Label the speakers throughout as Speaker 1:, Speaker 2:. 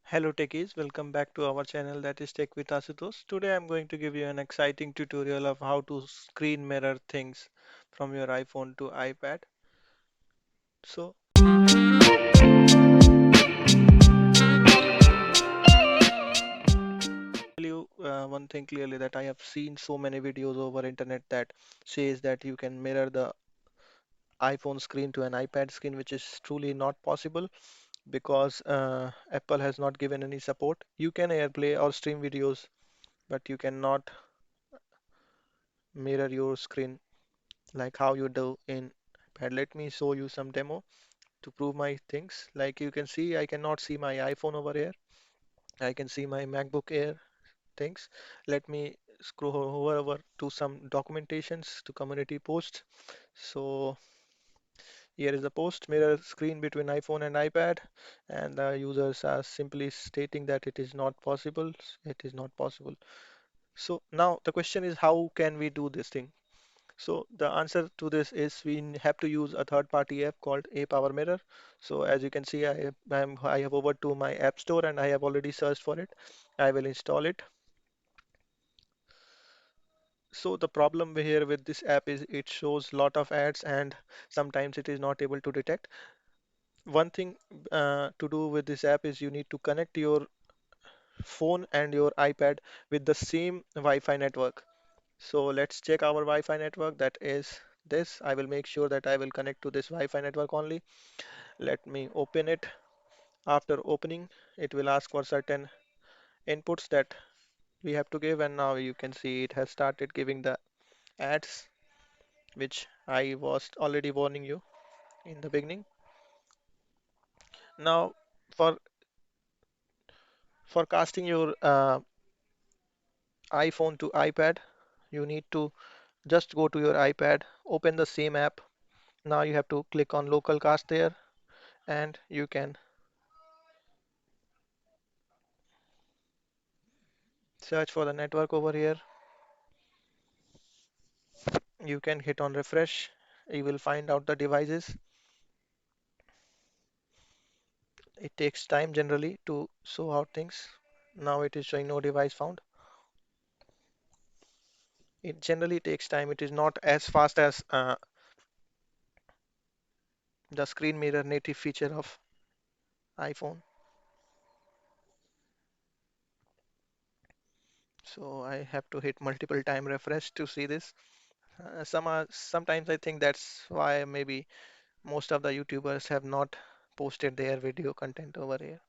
Speaker 1: Hello techies, welcome back to our channel that is Tech with Asutosh. Today I'm going to give you an exciting tutorial of how to screen mirror things from your iPhone to iPad. So, tell you one thing clearly that I have seen so many videos over internet that says that you can mirror the iPhone screen to an iPad screen, which is truly not possible because Apple has not given any support. You can AirPlay or stream videos, but you cannot mirror your screen like how you do in iPad. Let me show you some demo to prove my things. Like you can see, I cannot see my iPhone over here. I can see my MacBook Air things. Let me scroll over to some documentations to community posts. So here is the post mirror screen between iPhone and iPad, and the users are simply stating that it is not possible. It is not possible. So now the question is, how can we do this thing? So the answer to this is have to use a third-party app called a Power Mirror. So as you can see, I have over to my App Store and I have already searched for it. I will install it. So the problem here with this app is it shows lot of ads and sometimes it is not able to detect. One thing to do with this app is you need to connect your phone and your iPad with the same Wi-Fi network. So let's check our Wi-Fi network. That is this. I will make sure that I will connect to this Wi-Fi network only. Let me open it. After opening, it will ask for certain inputs that we have to give, and now you can see it has started giving the ads, which I was already warning you in the beginning. Now, for casting your iPhone to iPad, you need to just go to your iPad, open the same app. Now you have to click on local cast there, and you can search for the network over here. You can hit on refresh. You will find out the devices. It takes time generally to show out things. Now it is showing no device found. It generally takes time. It is not as fast as the screen mirror native feature of iPhone. So I have to hit multiple time refresh to see this. Sometimes I think that's why maybe most of the YouTubers have not posted their video content over here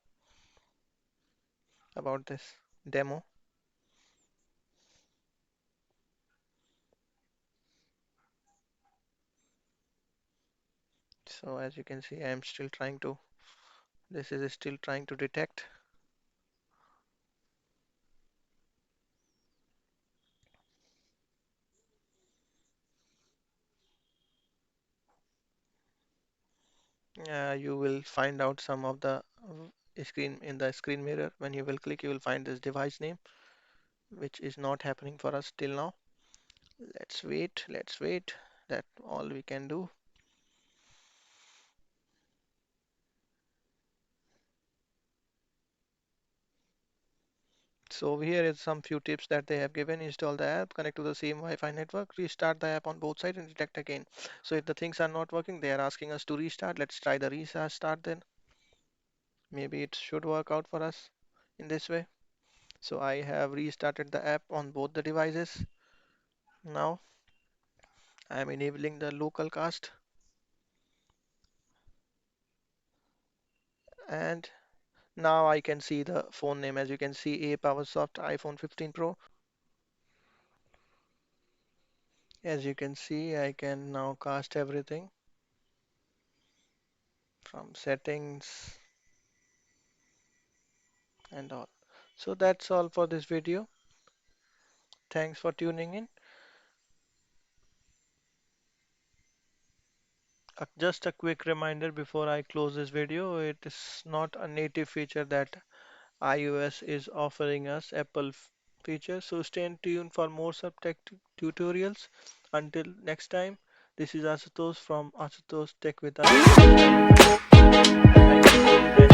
Speaker 1: about this demo. So as you can see, I am still trying to, this is still trying to detect. You will find out some of the screen in the screen mirror. When you will click, you will find this device name, which is not happening for us till now. Let's wait. That's all we can do. So over here is some few tips that they have given. Install the app, connect to the same Wi-Fi network, restart the app on both sides and detect again. So if the things are not working, they are asking us to restart. Let's try the restart then. Maybe it should work out for us in this way. So I have restarted the app on both the devices. Now I am enabling the local cast and now I can see the phone name. As you can see, a PowerSoft iPhone 15 Pro. As you can see, I can now cast everything from settings and all. So that's all for this video. Thanks for tuning in. Just a quick reminder before I close this video, it is not a native feature that iOS is offering us, Apple feature. So stay tuned for more subtech tutorials. Until next time, this is Asutosh from Asutosh Tech with us. Thank you. See you there.